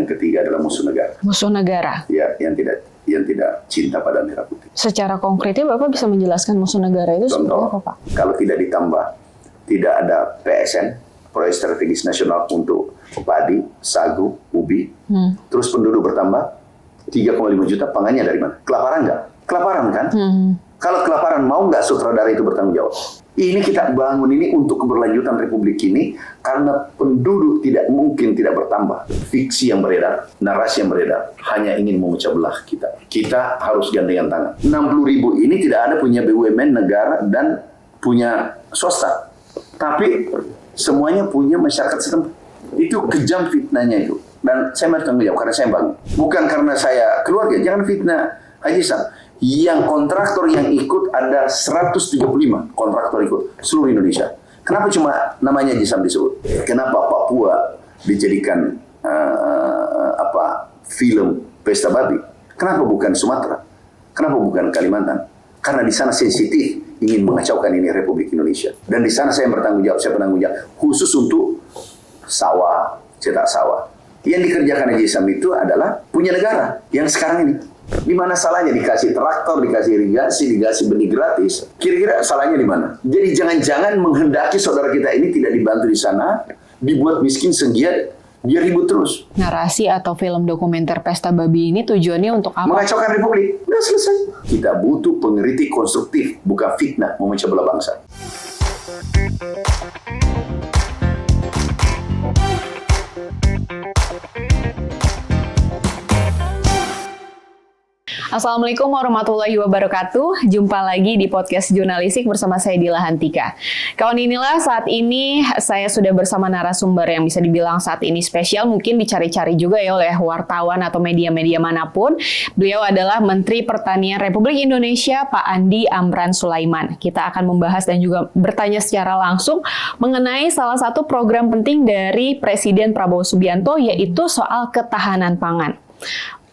Yang ketiga adalah musuh negara. Musuh negara? Ya, yang tidak cinta pada merah putih. Secara konkretnya Bapak bisa menjelaskan musuh negara itu seperti apa, Pak? Kalau tidak ditambah, tidak ada PSN, Proyek Strategis Nasional untuk padi, sagu, ubi, terus penduduk bertambah, 3,5 juta, pangannya dari mana? Kelaparan nggak? Kelaparan kan? Kalau kelaparan, mau nggak sutradara itu bertanggung jawab? Ini kita bangun ini untuk keberlanjutan Republik ini, karena penduduk tidak mungkin tidak bertambah. Fiksi yang beredar, narasi yang beredar, hanya ingin memecah belah kita. Kita harus gandengan tangan. 60.000 ini tidak ada punya BUMN negara dan punya swasta. Tapi semuanya punya masyarakat setempat. Itu kejam fitnahnya itu. Dan saya bertanggung jawab karena saya bangun. Bukan karena saya keluarga, jangan fitnah Haji Sam. Yang kontraktor yang ikut ada 135 kontraktor ikut seluruh Indonesia. Kenapa cuma namanya Haji Sam disebut? Kenapa Papua dijadikan film Pesta Babi? Kenapa bukan Sumatera? Kenapa bukan Kalimantan? Karena di sana sensitif, ingin mengacaukan ini Republik Indonesia. Dan di sana saya bertanggung jawab, saya penanggung jawab khusus untuk sawah, cetak sawah. Yang dikerjakan Haji Sam itu adalah punya negara yang sekarang ini. Di mana salahnya dikasih traktor, dikasih irigasi, dikasih benih gratis? Kira-kira salahnya di mana? Jadi jangan-jangan menghendaki saudara kita ini tidak dibantu di sana, dibuat miskin senggiat, dia ribut terus. Narasi atau film dokumenter Pesta Babi ini tujuannya untuk apa? Mengacaukan Republik. Udah selesai. Kita butuh pengkritik konstruktif, bukan fitnah memecah belah bangsa. Assalamualaikum warahmatullahi wabarakatuh. Jumpa lagi di podcast Jurnalistik bersama saya Dila Hantika. Kawan inilah saat ini saya sudah bersama narasumber yang bisa dibilang saat ini spesial, mungkin dicari-cari juga ya oleh wartawan atau media-media manapun. Beliau adalah Menteri Pertanian Republik Indonesia, Pak Andi Amran Sulaiman. Kita akan membahas dan juga bertanya secara langsung mengenai salah satu program penting dari Presiden Prabowo Subianto, yaitu soal ketahanan pangan.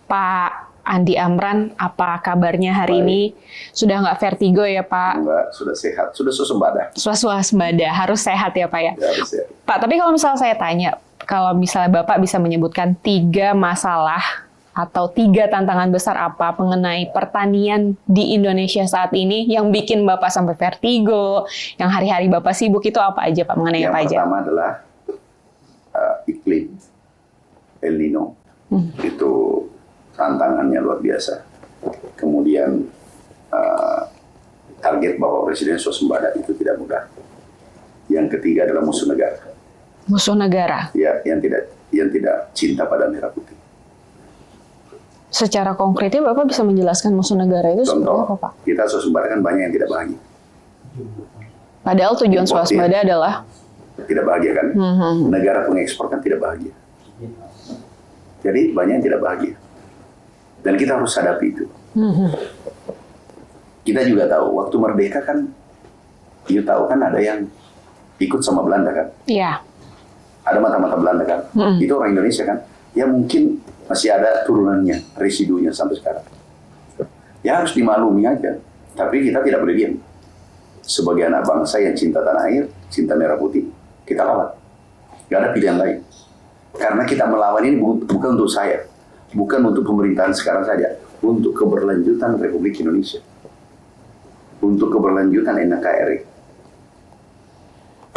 Pak Andi Amran, apa kabarnya hari ini? Sudah nggak vertigo ya, Pak? Enggak, sudah sehat, sudah swasembada. Swasembada, harus sehat ya, Pak ya? Ya, harus sehat. Pak, tapi kalau misalnya saya tanya, kalau misalnya Bapak bisa menyebutkan 3 masalah atau 3 tantangan besar apa mengenai pertanian di Indonesia saat ini yang bikin Bapak sampai vertigo, yang hari-hari Bapak sibuk, itu apa aja, Pak? Mengenai apa aja? Yang pertama adalah iklim El Nino. Itu tantangannya luar biasa. Kemudian target Bapak Presiden swasembada itu tidak mudah. Yang ketiga adalah musuh negara. Musuh negara? Ya, yang tidak cinta pada merah putih. Secara konkretnya Bapak bisa menjelaskan musuh negara itu seperti apa, Pak? Kita swasembada kan banyak yang tidak bahagia. Padahal tujuan swasembada adalah tidak bahagia kan? Negara pengekspor kan tidak bahagia. Jadi banyak yang tidak bahagia. Dan kita harus hadapi itu. Kita juga tahu, waktu merdeka kan, you tahu kan ada yang ikut sama Belanda kan? Iya. Ada mata-mata Belanda kan? Itu orang Indonesia kan? Ya mungkin masih ada turunannya, residunya sampai sekarang. Ya harus dimaklumi aja. Tapi kita tidak boleh diam. Sebagai anak bangsa yang cinta tanah air, cinta merah putih, kita lawan. Gak ada pilihan lain. Karena kita melawan ini bukan untuk saya. Bukan untuk pemerintahan sekarang saja, untuk keberlanjutan Republik Indonesia, untuk keberlanjutan NKRI.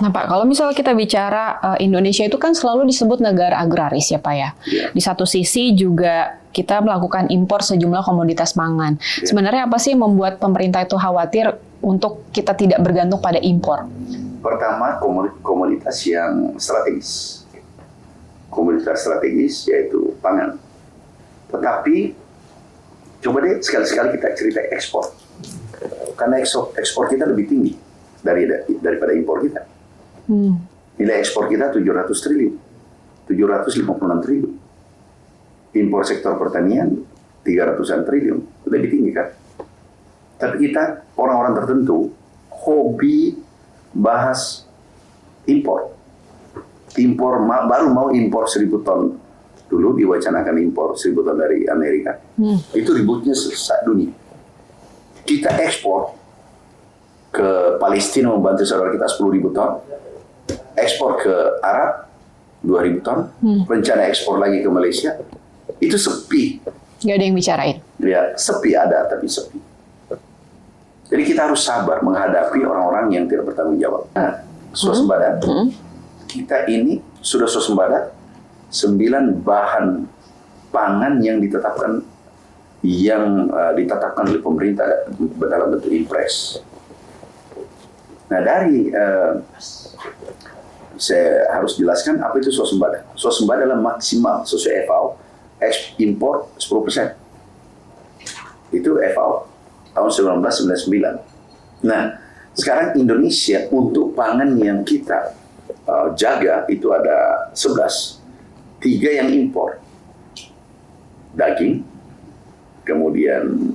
Nah Pak, kalau misalnya kita bicara Indonesia itu kan selalu disebut negara agraris ya Pak ya. Di satu sisi juga kita melakukan impor sejumlah komoditas pangan. Sebenarnya apa sih yang membuat pemerintah itu khawatir untuk kita tidak bergantung pada impor? Pertama, komoditas yang strategis. Komoditas strategis yaitu pangan. Tetapi, coba deh sekali-sekali kita cerita ekspor. Karena ekspor kita lebih tinggi daripada impor kita. Nilai ekspor kita 700 triliun. 756 triliun. Impor sektor pertanian 300-an triliun. Lebih tinggi kan? Tapi kita, orang-orang tertentu, hobi bahas impor. Baru mau impor 1.000 ton. Dulu diwacanakan impor 1.000 ton dari Amerika. Itu ributnya selesai dunia. Kita ekspor ke Palestina membantu saudara kita 10.000 ton. Ekspor ke Arab 2.000 ton, rencana ekspor lagi ke Malaysia, itu sepi. Nggak ada yang bicarain. Ya, sepi ada, tapi sepi. Jadi kita harus sabar menghadapi orang-orang yang tidak bertanggung jawab. Nah, swasembada, kita ini sudah swasembada 9 bahan pangan yang ditetapkan oleh pemerintah dalam bentuk impres. Nah, saya harus jelaskan apa itu swasembada. Swasembada adalah maksimal sesuai FAO, impor 10%. Itu FAO tahun 1999. Nah, sekarang Indonesia untuk pangan yang kita jaga itu ada 11. 3 yang impor. Daging, kemudian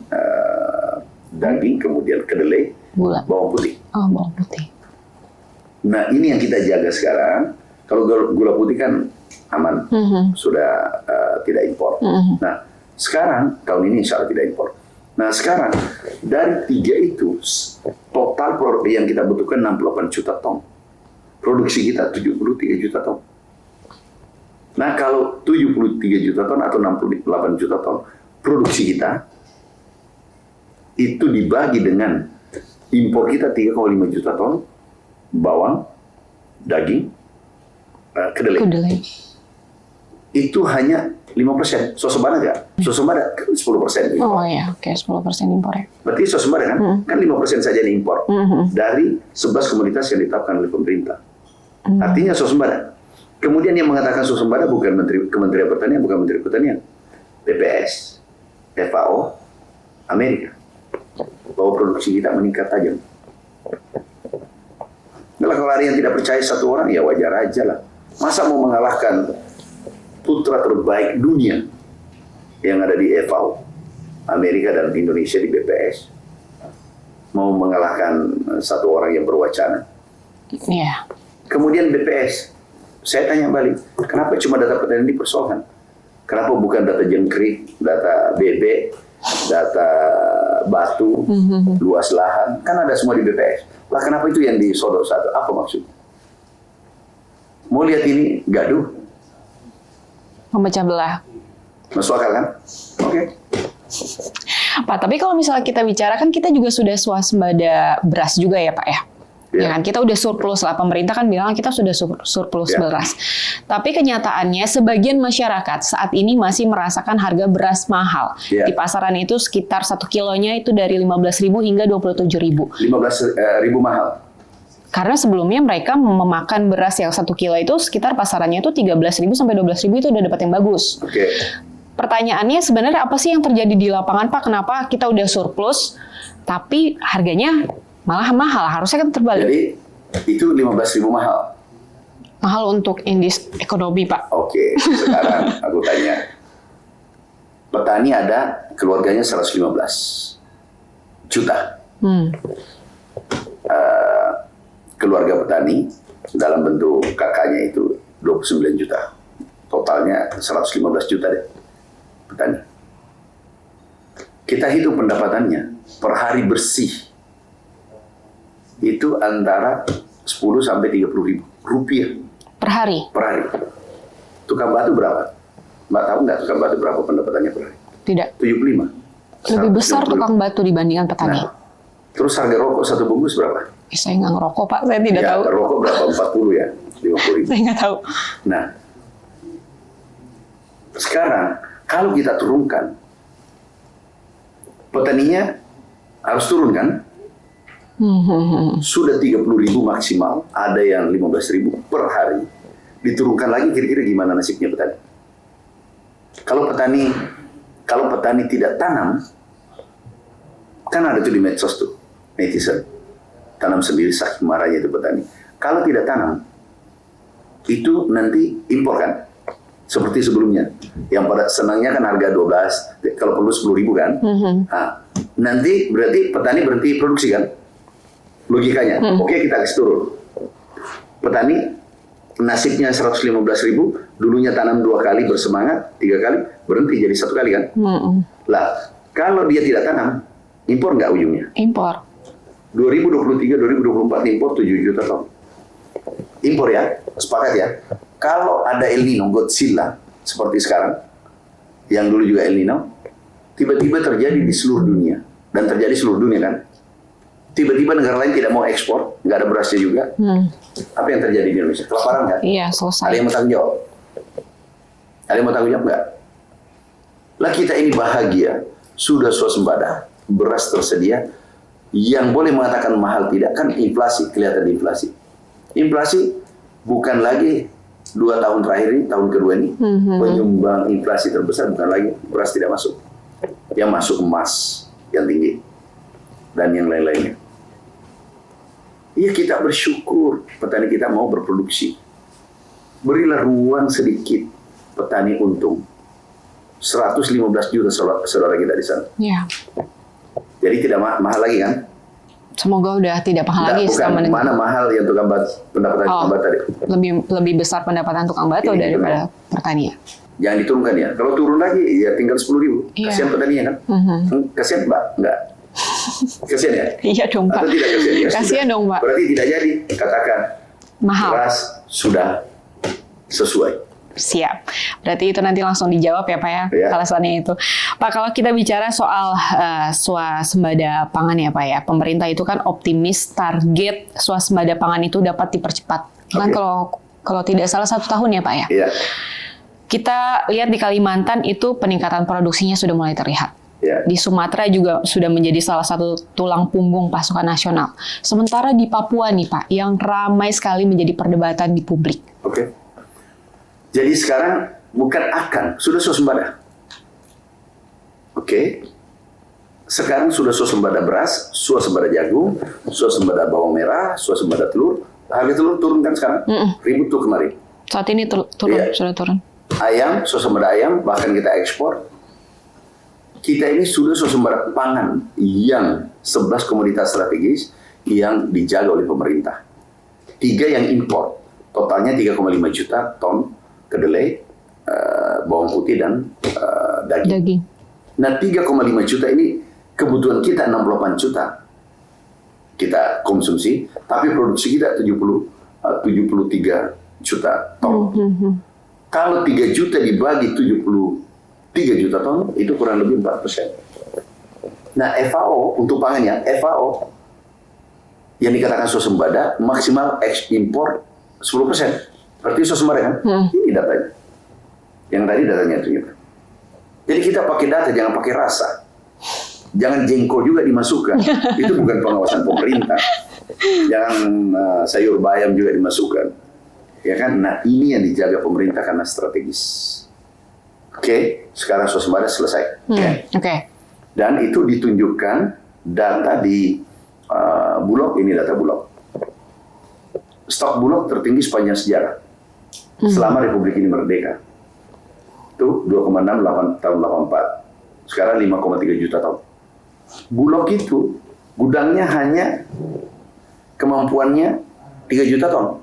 kedelai, Gula. bawang putih. Oh, bawang putih. Nah, ini yang kita jaga sekarang. Kalau gula putih kan aman, sudah tidak impor. Nah, sekarang tahun ini insya Allah tidak impor. Nah, sekarang dari 3 itu total yang kita butuhkan 68 juta ton. Produksi kita 73 juta ton. Nah, kalau 73 juta ton atau 68 juta ton produksi kita itu dibagi dengan impor kita 3,5 juta ton bawang, daging, kedelai. Itu hanya 5%. Swasembada nggak? Swasembada kan 10% impor. Oh iya, oke, 10% impor ya. Berarti swasembada kan? Kan 5% saja yang impor. Dari 11 komoditas yang ditetapkan oleh pemerintah. Artinya swasembada. Kemudian yang mengatakan swasembada bukan Kementerian Pertanian, bukan Menteri Pertanian. BPS, FAO, Amerika. Bahwa produksi kita meningkat tajam. Nah, kalau ada yang tidak percaya satu orang, ya wajar aja lah. Masa mau mengalahkan putra terbaik dunia yang ada di FAO, Amerika dan Indonesia di BPS, mau mengalahkan satu orang yang berwacana? Iya. Kemudian BPS, saya tanya balik, kenapa cuma data pertanian dipersoalkan? Kenapa bukan data jengkrik, data bebek, data batu, luas lahan? Kan ada semua di BPS. Lah kenapa itu yang disodok satu? Apa maksudnya? Mau lihat ini gaduh? Memecah belah. Masuk akal kan? Oke. Pak, tapi kalau misalnya kita bicara kan kita juga sudah swasembada beras juga ya Pak ya? Ya kan, kita udah surplus lah. Pemerintah kan bilang kita sudah surplus beras. Tapi kenyataannya sebagian masyarakat saat ini masih merasakan harga beras mahal. Di pasaran itu sekitar 1 kilonya itu dari 15.000 hingga 27.000. 15.000 mahal. Karena sebelumnya mereka memakan beras yang 1 kilo itu sekitar pasarannya itu 13.000 sampai 12.000 itu udah dapat yang bagus. Pertanyaannya sebenarnya apa sih yang terjadi di lapangan Pak? Kenapa kita udah surplus tapi harganya malah mahal? Harusnya kan terbalik. Jadi itu 15.000 mahal. Mahal untuk indeks ekonomi Pak. Oke, sekarang aku tanya. Petani ada keluarganya 115 juta. Keluarga petani dalam bentuk kakaknya itu 29 juta. Totalnya 115 juta deh petani. Kita hitung pendapatannya per hari bersih itu antara 10 sampai 30 ribu rupiah per hari. Per hari. Tukang batu berapa? Mbak tahu nggak tukang batu berapa pendapatannya per hari? Tidak. 75. Lebih besar tukang batu dibandingkan petani. Nah, terus harga rokok satu bungkus berapa? Saya nggak ngerokok Pak, saya tidak tahu. Rokok berapa? 40 ya? 50 ribu. Saya nggak tahu. Nah, sekarang kalau kita turunkan, petaninya harus turun kan? Sudah 30 ribu maksimal, ada yang 15 ribu per hari. Diturunkan lagi kira-kira gimana nasibnya petani? Kalau petani tidak tanam, kan ada tuh di medsos tuh, netizen. Tanam sendiri saking marahnya itu petani. Kalau tidak tanam, itu nanti impor kan? Seperti sebelumnya. Yang pada senangnya kan harga 12, kalau perlu 10 ribu kan? Nah, nanti berarti petani berhenti produksi kan? Logikanya. Oke, kita kasih turun. Petani nasibnya 115 ribu, dulunya tanam 2 kali bersemangat, 3 kali, berhenti jadi 1 kali kan? Lah, kalau dia tidak tanam, impor nggak ujungnya? Impor. 2023-2024 impor 7 juta ton. Impor ya, sepakat ya. Kalau ada El Nino, Godzilla, seperti sekarang, yang dulu juga El Nino, tiba-tiba terjadi di seluruh dunia. Dan terjadi seluruh dunia kan. Tiba-tiba negara lain tidak mau ekspor, nggak ada berasnya juga. Apa yang terjadi di Indonesia? Kelaparan kan? Iya, selesai. Ada yang mau tanggung jawab? Ada yang mau tanggung jawab nggak? Lah kita ini bahagia, sudah swasembada, beras tersedia. Yang boleh mengatakan mahal tidak kan inflasi, kelihatan inflasi. Inflasi bukan lagi 2 tahun terakhir ini, tahun kedua ini, penyumbang inflasi terbesar bukan lagi beras tidak masuk. Yang masuk emas yang tinggi dan yang lain-lainnya. Iya, kita bersyukur petani kita mau berproduksi. Berilah ruang sedikit, petani untung. 115 juta saudara kita di sana. Iya. Jadi tidak mahal lagi kan? Semoga udah tidak mahal lagi. Bukan mana mahal yang tukang pendapatan tukang batu tadi. Lebih besar pendapatan tukang batu daripada pertanian. Jangan diturunkan ya. Kalau turun lagi ya tinggal 10.000. Iya. Kasihan petaninya kan? Kasihan Mbak? Enggak. Kasihan ya? Iya dong Pak. Atau tidak kasihan? Ya, kasihan sudah. dong Pak. Berarti tidak jadi. Katakan Mahal. beras sudah sesuai. Siap. Berarti itu nanti langsung dijawab ya Pak ya, Ya. alasannya itu. Pak, kalau kita bicara soal swasembada pangan ya Pak ya, pemerintah itu kan optimis target swasembada pangan itu dapat dipercepat. Kan kalau tidak salah 1 tahun ya Pak ya. Iya. Kita lihat di Kalimantan itu peningkatan produksinya sudah mulai terlihat. Ya. Di Sumatera juga sudah menjadi salah satu tulang punggung pasukan nasional. Sementara di Papua nih Pak, yang ramai sekali menjadi perdebatan di publik. Oke. Jadi sekarang bukan akan, sudah swasembada. Oke. Sekarang sudah swasembada beras, swasembada jagung, swasembada bawang merah, swasembada telur. Harga telur turun kan sekarang? Ribut tuh kemarin. Saat ini turun, Iya. sudah turun. Ayam, swasembada ayam, bahkan kita ekspor. Kita ini sudah swasembada pangan yang 11 komoditas strategis yang dijaga oleh pemerintah. 3 yang impor, totalnya 3,5 juta ton kedelai, bawang putih dan daging. Nah 3,5 juta ini kebutuhan kita 68 juta kita konsumsi, tapi produksi kita 73 juta ton. Kalau 3 juta dibagi 73 juta ton, itu kurang lebih 4%. Nah FAO, untuk pangan ya, FAO yang dikatakan swasembada maksimal ekspor 10%. Berarti swasembada kan? Ini datanya. Yang tadi datanya ternyata. Jadi kita pakai data, jangan pakai rasa. Jangan jengkol juga dimasukkan. Itu bukan pengawasan pemerintah. Jangan sayur bayam juga dimasukkan. Ya kan? Nah ini yang dijaga pemerintah karena strategis. Oke, sekarang swasembada selesai. Oke. Dan itu ditunjukkan data di Bulog, ini data Bulog. Stok Bulog tertinggi sepanjang sejarah. Selama Republik ini merdeka. Itu 2,6 tahun 84. Sekarang 5,3 juta ton. Bulog itu gudangnya hanya kemampuannya 3 juta ton.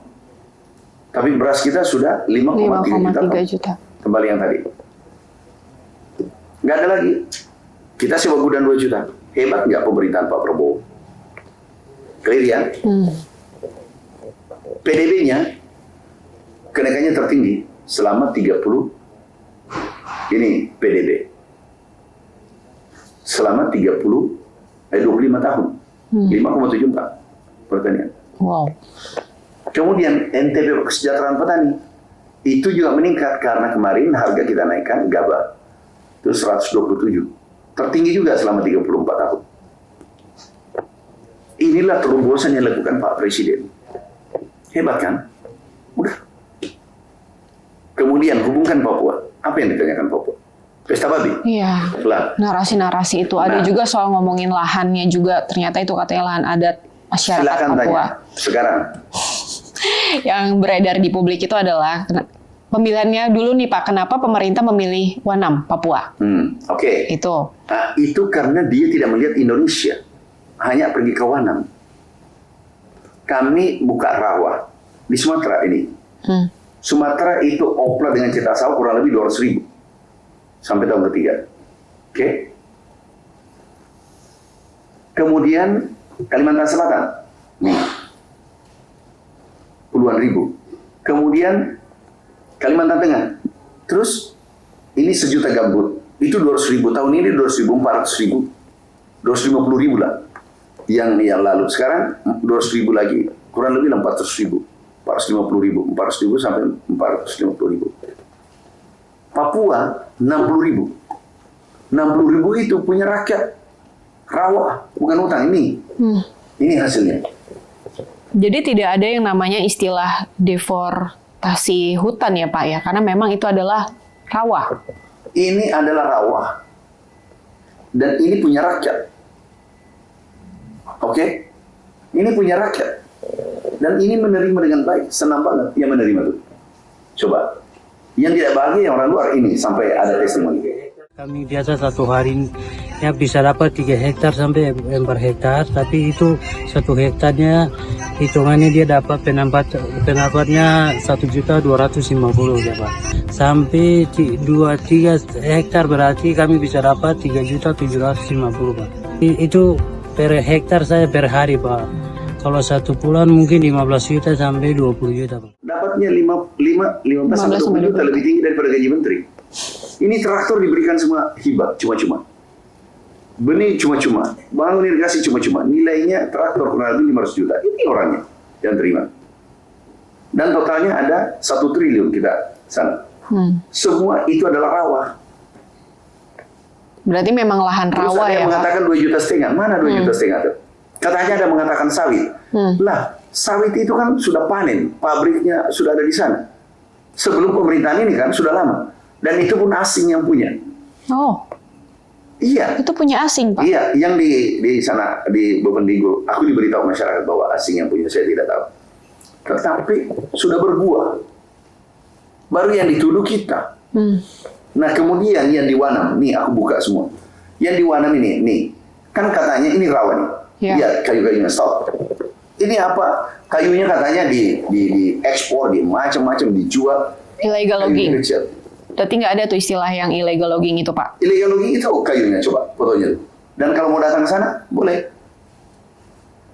Tapi beras kita sudah 5,3 juta ton. Kembali yang tadi. Nggak ada lagi. Kita sewa gudang 2 juta. Hebat nggak pemerintahan Pak Prabowo? Clear ya? PDB-nya kenaikannya tertinggi selama 25 tahun. 5,74 pertanian. Wow. Kemudian NTP kesejahteraan petani itu juga meningkat karena kemarin harga kita naikkan gabah itu 127. Tertinggi juga selama 34 tahun. Inilah terobosan yang dilakukan Pak Presiden. Hebat kan? Udah. Kemudian hubungkan Papua. Apa yang ditanyakan Papua? Pesta babi. Iya. Lah. Narasi-narasi itu ada juga soal ngomongin lahannya juga. Ternyata itu katanya lahan adat masyarakat Silakan Papua. tanya. Sekarang. Yang beredar di publik itu adalah pemilihannya dulu nih Pak. Kenapa pemerintah memilih Wanam, Papua? Oke. Itu. Nah, itu karena dia tidak melihat Indonesia. Hanya pergi ke Wanam. Kami buka rawa di Sumatera ini. Sumatera itu opla dengan cetak sawah kurang lebih 200.000 sampai tahun ketiga. Oke. Kemudian Kalimantan Selatan, nih puluhan ribu. Kemudian Kalimantan Tengah. Terus ini 1 juta gambut. Itu 200.000 tahun ini 200.000, 400.000, 250.000 lah. Yang lalu sekarang 200.000 lagi, kurang lebih 400.000, 450.000, 400.000 sampai 450.000. Papua 60.000. 60.000 itu punya rakyat rawa, bukan hutan ini. Ini hasilnya. Jadi tidak ada yang namanya istilah deforestasi hutan ya Pak ya, karena memang itu adalah rawa. Ini adalah rawa. Dan ini punya rakyat. Oke? Ini punya rakyat. Dan ini menerima dengan baik. Senang banget yang menerima itu. Coba. Yang tidak bahagia yang orang luar ini sampai ada testimoni. Kami biasa satu hari ya bisa dapat 3 hektar sampai 4 hektar, tapi itu 1 hektarnya hitungannya dia dapat pendapatnya 1.250.000 ya Pak. Sampai 2-3 hektar berarti kami bisa dapat 3.750.000 Pak. Itu per hektar saya per hari Pak. Kalau 1 bulan mungkin 15 juta sampai 20 juta Pak. Dapatnya 15 sampai 20 juta lebih tinggi daripada gaji menteri. Ini traktor diberikan semua hibah, cuma-cuma. Benih cuma-cuma. Bangun irigasi cuma-cuma. Nilainya traktor kurang lebih 500 juta. Ini orangnya yang terima. Dan totalnya ada 1 triliun kita sana. Semua itu adalah rawa. Berarti memang lahan Terus rawa ada ya yang Pak? mengatakan 2,5 juta. Mana 2,5 juta tuh? Katanya ada mengatakan sawit. Lah, sawit itu kan sudah panen. Pabriknya sudah ada di sana. Sebelum pemerintahan ini kan sudah lama. Dan itu pun asing yang punya. Oh, Iya. itu punya asing Pak? Iya, yang di sana, di Bovendigul, aku diberitahu masyarakat bahwa asing yang punya, saya tidak tahu. Tetapi sudah berbuah. Baru yang dituduh kita. Nah kemudian yang diwanam, nih aku buka semua. Yang diwanam ini, nih. Kan katanya ini rawa nih. Ya. Iya, kayu-kayunya stop. Ini apa? Kayunya katanya di ekspor, di macam-macam dijual. Illegal Kayunya logging. kecil. Berarti nggak ada tuh istilah yang illegal logging itu Pak? Illegal logging itu kayunya, coba fotonya. Dan kalau mau datang ke sana, boleh.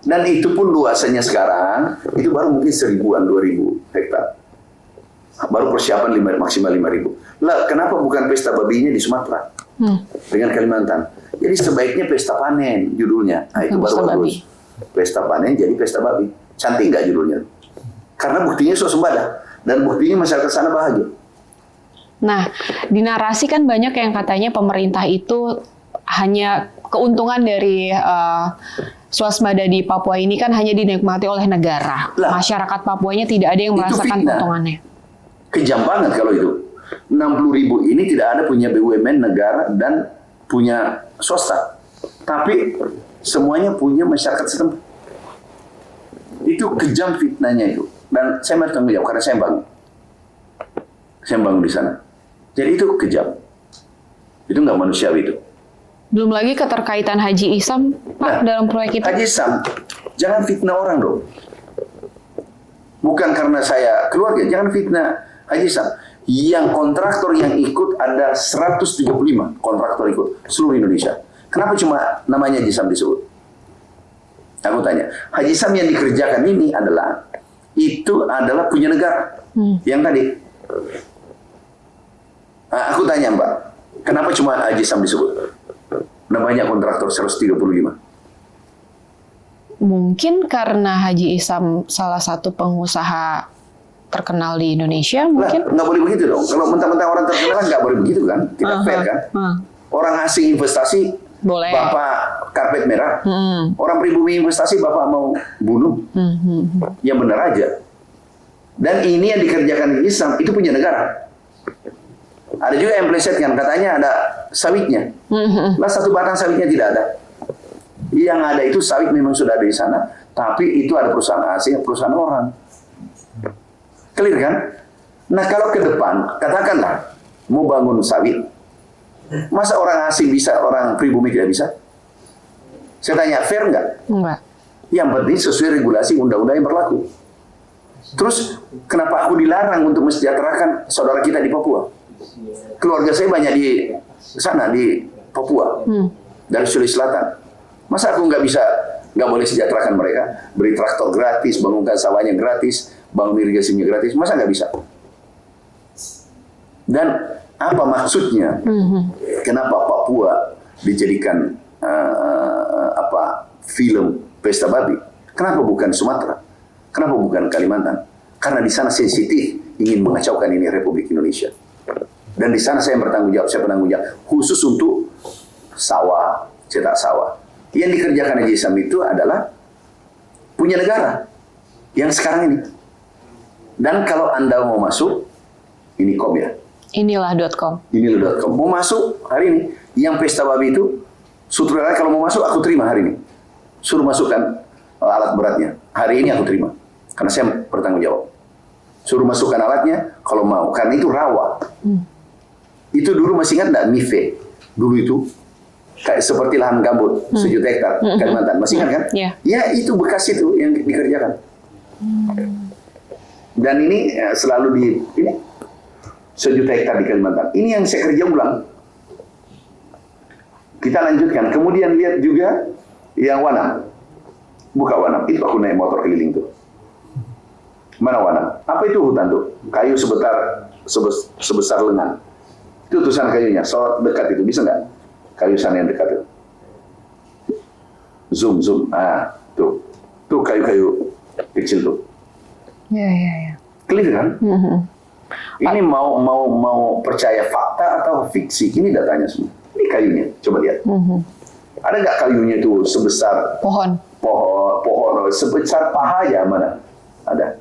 Dan itu pun luasannya sekarang, itu baru mungkin 1.000-an, 2.000 hektar. Baru persiapan maksimal 5.000. Lah, kenapa bukan pesta babinya di Sumatera? Dengan Kalimantan. Jadi sebaiknya pesta panen judulnya. Nah, itu Pesta baru bagus. Pesta panen jadi pesta babi. Cantik nggak judulnya? Karena buktinya swasembada. Dan buktinya masyarakat sana bahagia. Nah, di narasi kan banyak yang katanya pemerintah itu hanya keuntungan dari swasembada di Papua ini kan hanya dinikmati oleh negara. Lah, masyarakat Papuanya tidak ada yang itu merasakan fitnah. keuntungannya. Kejam banget kalau itu. 60.000 ini tidak ada punya BUMN negara dan punya swasta. Tapi semuanya punya masyarakat setempat. Itu kejam fitnahnya itu. Dan saya bertanggung jawab karena saya bangun. Saya bangun di sana. Jadi itu kejam. Itu nggak manusiawi itu. Belum lagi keterkaitan Haji Isam Pak dalam proyek itu. Haji Isam, jangan fitnah orang dong. Bukan karena saya keluarga, jangan fitnah Haji Isam. Yang kontraktor yang ikut ada 135 kontraktor ikut seluruh Indonesia. Kenapa cuma namanya Haji Isam disebut? Aku tanya, Haji Isam yang dikerjakan ini adalah punya negara. Yang tadi. Nah, aku tanya Mbak, kenapa cuma Haji Isam disebut? Namanya kontraktor 135. Mungkin karena Haji Isam salah satu pengusaha terkenal di Indonesia, mungkin. Lah, nggak boleh begitu dong. Kalau mentang-mentang orang terkenal nggak boleh begitu kan? Tidak fair kan? Orang asing investasi, Boleh. Bapak karpet merah. Orang pribumi investasi, Bapak mau bunuh. Yang benar aja. Dan ini yang dikerjakan di Islam, itu punya negara. Ada juga yang melesetkan, katanya ada sawitnya. Lah satu batang sawitnya tidak ada. Yang ada itu sawit memang sudah ada di sana, tapi itu ada perusahaan asing, perusahaan orang. Clear kan? Nah kalau ke depan, katakanlah mau bangun sawit, masa orang asing bisa, orang pribumi tidak bisa? Saya tanya, fair nggak? Enggak. Yang penting sesuai regulasi undang-undang yang berlaku. Terus kenapa aku dilarang untuk mensejahterakan saudara kita di Papua? Keluarga saya banyak di sana, di Papua, dari Sulawesi Selatan. Masa aku nggak boleh sejahterakan mereka? Beri traktor gratis, bangunkan sawahnya gratis, bangun irigasinya gratis, masa nggak bisa? Dan apa maksudnya? Kenapa Papua dijadikan film pesta babi? Kenapa bukan Sumatera? Kenapa bukan Kalimantan? Karena di sana sensitif ingin mengacaukan ini Republik Indonesia. Dan di sana saya bertanggung jawab, saya penanggung jawab khusus untuk sawah, cetak sawah. Yang dikerjakan Haji Isam itu adalah punya negara yang sekarang ini. Dan kalau Anda mau masuk, ini kom ya. Inilah.com. Inilah.com. Mau masuk hari ini, yang pesta babi itu, sutradara kalau mau masuk aku terima hari ini. Suruh masukkan alat beratnya. Hari ini aku terima. Karena saya bertanggung jawab. Suruh masukkan alatnya kalau mau. Karena itu rawa. Itu dulu masih ingat nggak MIFE? Dulu itu kayak seperti lahan gambut 1 juta hektar Kalimantan. Masih ingat kan? Ya itu bekas itu yang dikerjakan. Dan ini selalu ini 1 juta hektar di Kalimantan. Ini yang saya kerja ulang. Kita lanjutkan. Kemudian lihat juga yang Wanam. Buka Wanam. Itu aku naik motor keliling tuh. Mana Wanam? Apa itu hutan tuh? Kayu sebesar lengan. Itu tulisan kayunya. So dekat itu bisa nggak? Kayu sana yang dekat itu. Zoom. Tuh. Tuh kayu-kayu kecil tuh. Ya. Clear kan? Ini mau percaya fakta atau fiksi? Ini datanya semua. Ini kayunya. Coba lihat. Ada nggak kayunya itu sebesar pohon, sebesar paha aja mana? Ada.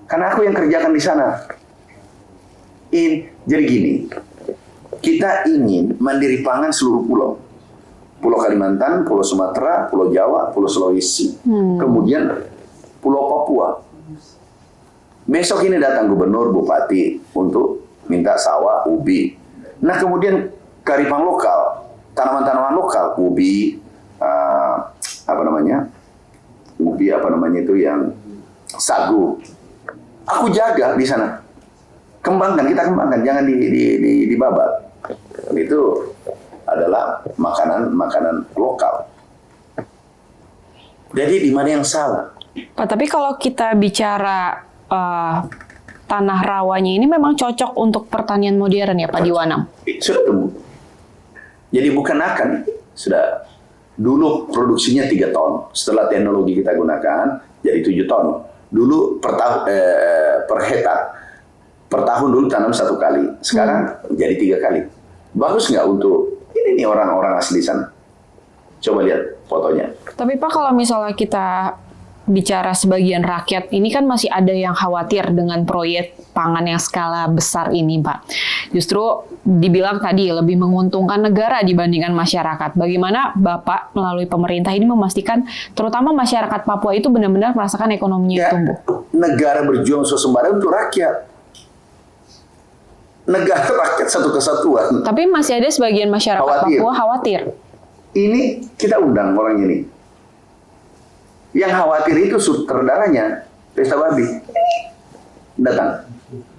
Karena aku yang kerjakan di sana. Jadi gini, kita ingin mandiri pangan seluruh pulau. Pulau Kalimantan, Pulau Sumatera, Pulau Jawa, Pulau Sulawesi, kemudian Pulau Papua. Besok ini datang gubernur, bupati untuk minta sawah, ubi. Nah kemudian kearifan lokal, tanaman-tanaman lokal, ubi, ubi itu yang sagu. Aku jaga di sana. Kita kembangkan, jangan dibabat. Itu adalah makanan lokal. Jadi di mana yang salah? Pak, tapi kalau kita bicara tanah rawanya ini memang cocok untuk pertanian modern ya Pak di Wanam? Sudah tumbuh. Jadi bukan sudah dulu produksinya 3 ton. Setelah teknologi kita gunakan jadi 7 ton. Dulu per hektar. Per tahun dulu tanam 1 kali, sekarang jadi 3 kali. Bagus nggak untuk ini orang-orang asli sana? Coba lihat fotonya. Tapi Pak, kalau misalnya kita bicara sebagian rakyat, ini kan masih ada yang khawatir dengan proyek pangan yang skala besar ini, Pak. Justru dibilang tadi lebih menguntungkan negara dibandingkan masyarakat. Bagaimana Bapak melalui pemerintah ini memastikan terutama masyarakat Papua itu benar-benar merasakan ekonominya tumbuh? Negara berjuang swasembada untuk rakyat. Negara rakyat satu kesatuan. Tapi masih ada sebagian masyarakat Papua khawatir. Ini kita undang orang ini. Yang khawatir itu sutradaranya pesta babi. Datang.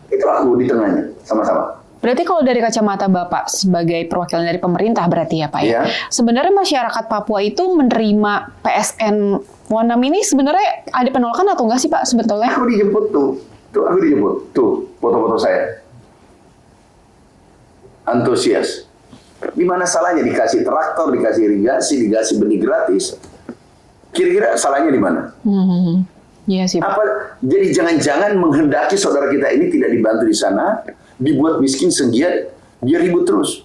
Itu aku di tengahnya sama-sama. Berarti kalau dari kacamata Bapak sebagai perwakilan dari pemerintah berarti ya Pak ya. Sebenarnya masyarakat Papua itu menerima PSN Wanam ini sebenarnya ada penolakan atau enggak sih Pak sebetulnya? Aku dijemput tuh. Aku dijemput. Tuh foto-foto saya. Antusias. Di mana salahnya dikasih traktor, dikasih irigasi, dikasih benih gratis? Kira-kira salahnya di mana? Iya sih, Pak. Jadi jangan-jangan menghendaki saudara kita ini tidak dibantu di sana, dibuat miskin senggiat, dia ribut terus.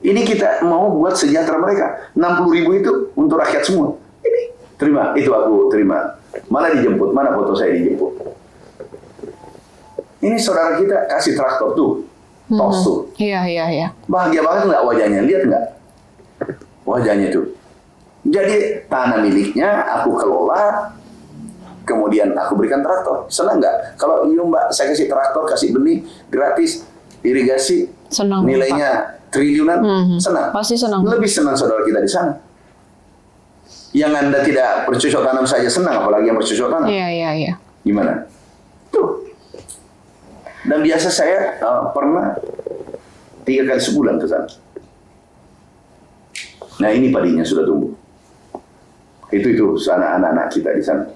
Ini kita mau buat sejahtera mereka. 60.000 itu untuk rakyat semua. Ini terima, itu aku terima. Malah dijemput, mana foto saya dijemput? Ini saudara kita kasih traktor tuh. Tos tuh. Iya. Bahagia banget nggak wajahnya? Lihat nggak? Wajahnya tuh. Jadi tanah miliknya aku kelola, kemudian aku berikan traktor. Senang nggak? Kalau iya Mbak, saya kasih traktor, kasih benih, gratis, irigasi, senang, nilainya Pak. Triliunan, senang. Pasti senang. Lebih senang saudara kita di sana. Yang Anda tidak bercocok tanam saja senang, apalagi yang bercocok tanam. Iya. Gimana? Tuh. Dan biasa saya pernah 3 kali sebulan ke sana. Nah ini padinya sudah tumbuh. Itu sana anak-anak kita di sana.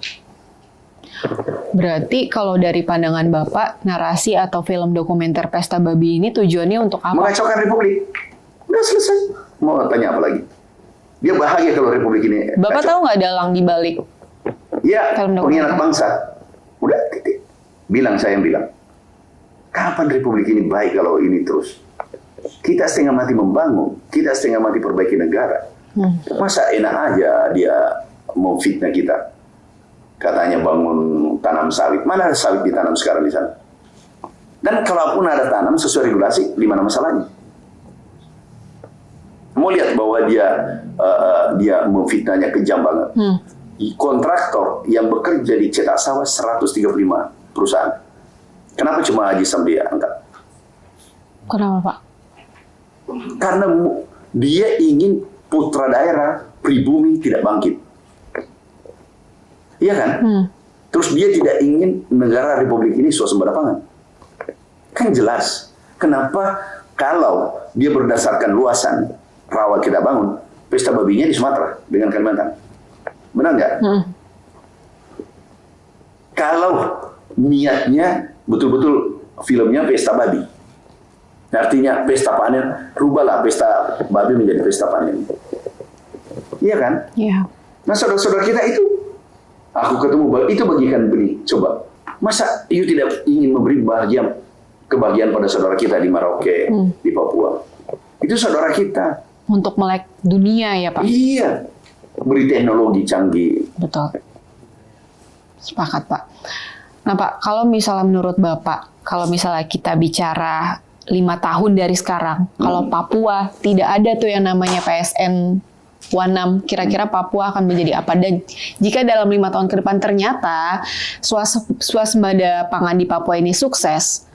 Berarti kalau dari pandangan Bapak, narasi atau film dokumenter Pesta Babi ini tujuannya untuk apa? Mengacaukan Republik. Udah selesai. Mau tanya apa lagi? Dia bahagia kalau Republik ini Bapak kacau. tahu nggak dalang di balik? Ya, Film dokumenter. pengkhianat bangsa. Udah, titik. Saya yang bilang. Kapan Republik ini baik kalau ini terus? Kita setengah mati membangun. Kita setengah mati perbaiki negara. Masa enak aja dia mau fitnah kita? Katanya bangun tanam sawit. Mana ada sawit ditanam sekarang di sana? Dan kalaupun ada tanam sesuai regulasi, di mana masalahnya? Mau lihat bahwa dia memfitnahnya kejam banget. Kontraktor yang bekerja di cetak sawah 135 perusahaan. Kenapa cuma Haji Sam dia angkat? Kenapa Pak? Karena dia ingin putra daerah pribumi tidak bangkit. Iya kan? Terus dia tidak ingin negara Republik ini swasembada pangan. Kan jelas. Kenapa kalau dia berdasarkan luasan rawa kita bangun, pesta babinya di Sumatera dengan Kalimantan? Benar nggak? Kalau niatnya betul-betul filmnya pesta babi, artinya pesta panen, rubahlah pesta babi menjadi pesta panen. Iya kan? Iya. Nah saudara-saudara kita itu, aku ketemu itu bagikan beli, coba. Masa you tidak ingin memberi kebahagiaan pada saudara kita di Merauke, di Papua? Itu saudara kita. Untuk melek dunia ya Pak? Iya. Beri teknologi canggih. Betul. Sepakat Pak. Nah Pak, kalau misalnya menurut Bapak, kalau misalnya kita bicara 5 tahun dari sekarang, kalau Papua tidak ada tuh yang namanya PSN Wanam, kira-kira Papua akan menjadi apa? Dan jika dalam 5 tahun ke depan ternyata swasembada pangan di Papua ini sukses,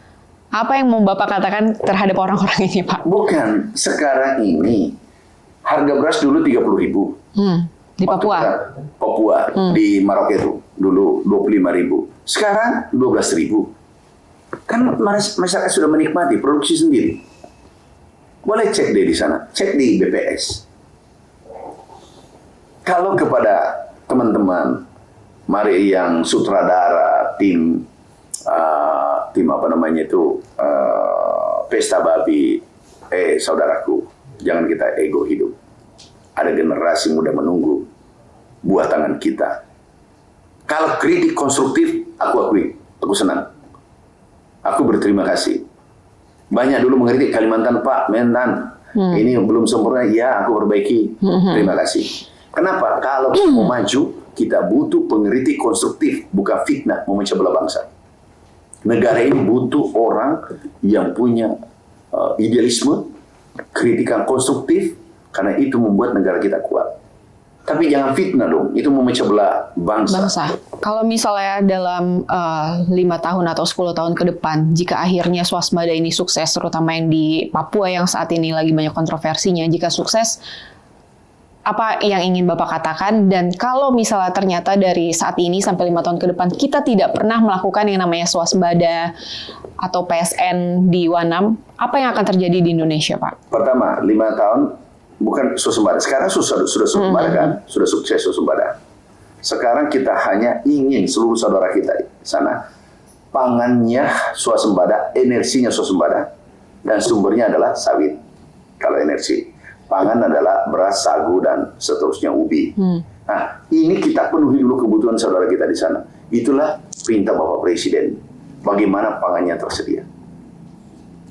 apa yang mau Bapak katakan terhadap orang-orang ini Pak? Bukan, sekarang ini harga beras dulu 30.000. Di Papua? Papua, di Merauke itu dulu 25.000. Sekarang 12.000. Kan masyarakat sudah menikmati produksi sendiri. Boleh cek deh di sana, cek di BPS. Kalau kepada teman-teman, mari yang sutradara, tim apa namanya itu, pesta babi, saudaraku, jangan kita ego hidup. Ada generasi muda menunggu buah tangan kita. Kalau kritik konstruktif, aku akui, aku senang. Aku berterima kasih. Banyak dulu mengkritik Kalimantan, Pak, Mentan, ini belum sempurna, ya aku perbaiki. Terima kasih. Kenapa? Kalau mau maju, kita butuh pengkritik konstruktif, bukan fitnah, memecah belah bangsa. Negara ini butuh orang yang punya idealisme, kritikan konstruktif, karena itu membuat negara kita kuat. Tapi jangan fitnah dong, itu memecah belah bangsa. Kalau misalnya dalam 5 tahun atau 10 tahun ke depan, jika akhirnya swasembada ini sukses, terutama yang di Papua yang saat ini lagi banyak kontroversinya, jika sukses, apa yang ingin Bapak katakan? Dan kalau misalnya ternyata dari saat ini sampai 5 tahun ke depan, kita tidak pernah melakukan yang namanya swasembada atau PSN di Wanam, apa yang akan terjadi di Indonesia, Pak? Pertama, 5 tahun bukan swasembada. Sekarang sudah swasembada kan? Sudah sukses swasembada. Sekarang kita hanya ingin seluruh saudara kita di sana, pangannya swasembada, energinya swasembada, dan sumbernya adalah sawit. Kalau energi. Pangan adalah beras, sagu, dan seterusnya ubi. Nah, ini kita penuhi dulu kebutuhan saudara kita di sana. Itulah perintah Bapak Presiden. Bagaimana pangannya tersedia.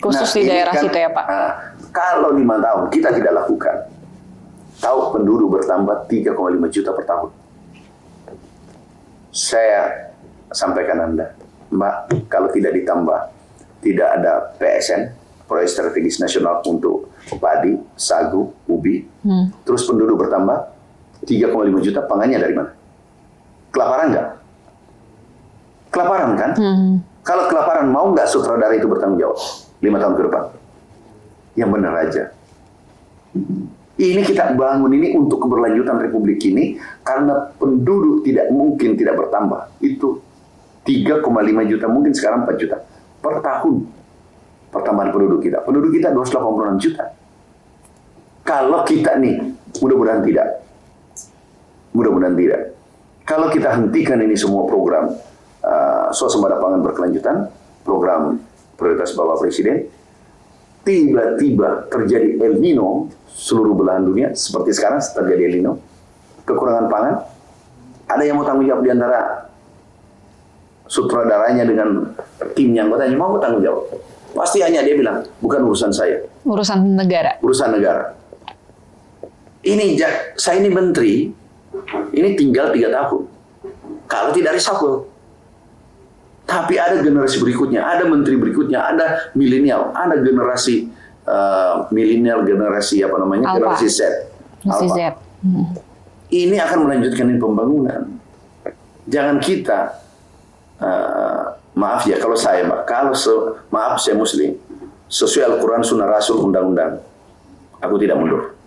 Khusus di daerah situ ya Pak? Nah, kalau 5 tahun kita tidak lakukan, tahu penduduk bertambah 3,5 juta per tahun. Saya sampaikan Anda, Mbak, kalau tidak ditambah, tidak ada PSN, Proyek Strategis Nasional untuk padi, sagu, ubi, terus penduduk bertambah 3,5 juta, pangannya dari mana? Kelaparan nggak? Kelaparan kan? Kalau kelaparan, mau nggak sutradara itu bertanggung jawab 5 tahun ke depan? Yang benar aja. Ini kita bangun ini untuk keberlanjutan Republik ini, karena penduduk tidak mungkin tidak bertambah. Itu 3,5 juta, mungkin sekarang 4 juta per tahun. Pertambahan penduduk kita. Penduduk kita 286 juta. Kalau kita nih, mudah-mudahan tidak. Mudah-mudahan tidak. Kalau kita hentikan ini semua program, swasembada pangan berkelanjutan, program prioritas Bapak Presiden. Tiba-tiba terjadi El Nino seluruh belahan dunia, seperti sekarang terjadi El Nino, kekurangan pangan. Ada yang mau tanggung jawab di antara sutradaranya dengan timnya, anggotanya mau tanggung jawab? Pasti hanya dia bilang, bukan urusan saya. Urusan negara. Urusan negara. Saya ini menteri, ini tinggal 3 tahun. Kalau tidak reshuffle. Tapi ada generasi berikutnya, ada menteri berikutnya, ada milenial, ada generasi milenial, generasi Alpha. generasi Z. Generasi Z. Ini akan melanjutkan pembangunan. Jangan kita, maaf ya kalau saya, maaf saya Muslim, sesuai Al-Quran, Sunnah Rasul, undang-undang, aku tidak mundur.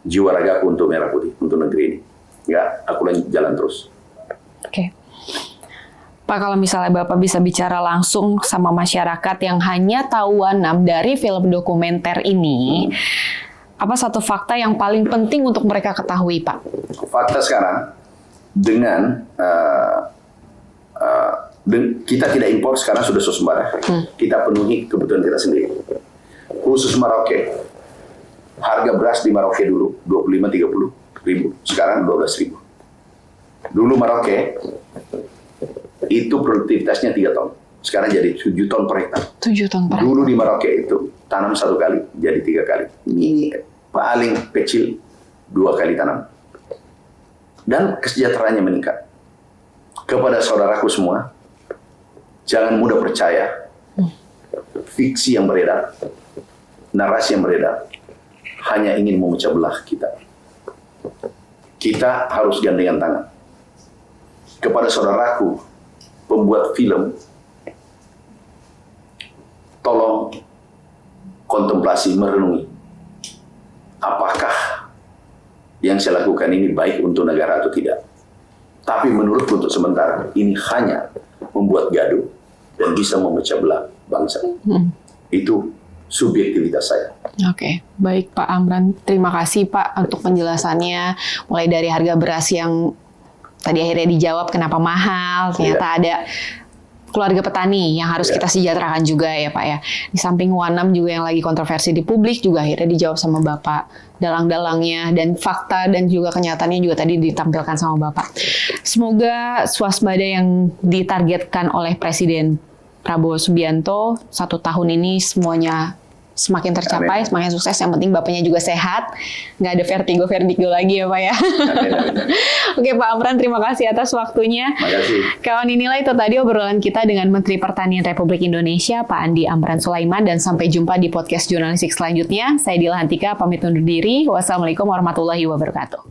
Jiwa ragaku untuk merah putih, untuk negeri ini. Enggak, aku jalan terus. Oke. Pak, kalau misalnya Bapak bisa bicara langsung sama masyarakat yang hanya tahu Wanam dari film dokumenter ini, apa satu fakta yang paling penting untuk mereka ketahui, Pak? Fakta sekarang, dengan kita tidak impor sekarang sudah swasembada. Kita penuhi kebutuhan kita sendiri. Khusus Merauke, harga beras di Merauke dulu 25-30 ribu, sekarang 12 ribu. Dulu Merauke itu produktivitasnya 3 ton, sekarang jadi 7 ton per hektar. 7 ton per hektar. Dulu di Merauke itu tanam 1 kali, jadi 3 kali. Ini paling kecil 2 kali tanam. Dan kesejahteraannya meningkat. Kepada saudaraku semua, jangan mudah percaya fiksi yang beredar, narasi yang beredar, hanya ingin memecah belah kita. Kita harus gandengan tangan. Kepada saudaraku, pembuat film, tolong kontemplasi, merenungi. Apakah yang saya lakukan ini baik untuk negara atau tidak? Tapi menurutku untuk sementara, ini hanya membuat gaduh dan bisa memecah belah bangsa. Itu subjektivitas saya. Oke, baik Pak Amran. Terima kasih Pak untuk penjelasannya. Mulai dari harga beras yang tadi akhirnya dijawab kenapa mahal, ternyata ada keluarga petani yang harus kita sejahterakan juga ya Pak ya. Di samping Wanam juga yang lagi kontroversi di publik juga akhirnya dijawab sama Bapak. Dalang-dalangnya dan fakta dan juga kenyataannya juga tadi ditampilkan sama Bapak. Semoga swasembada yang ditargetkan oleh Presiden Prabowo Subianto 1 tahun ini semuanya semakin tercapai, semakin sukses. Yang penting Bapaknya juga sehat, nggak ada vertigo lagi ya Pak ya. Oke Pak Amran, terima kasih atas waktunya. Terima kasih. Kawan, inilah itu tadi obrolan kita dengan Menteri Pertanian Republik Indonesia, Pak Andi Amran Sulaiman, dan sampai jumpa di podcast jurnalistik selanjutnya. Saya Dila Hantika, pamit undur diri. Wassalamualaikum warahmatullahi wabarakatuh.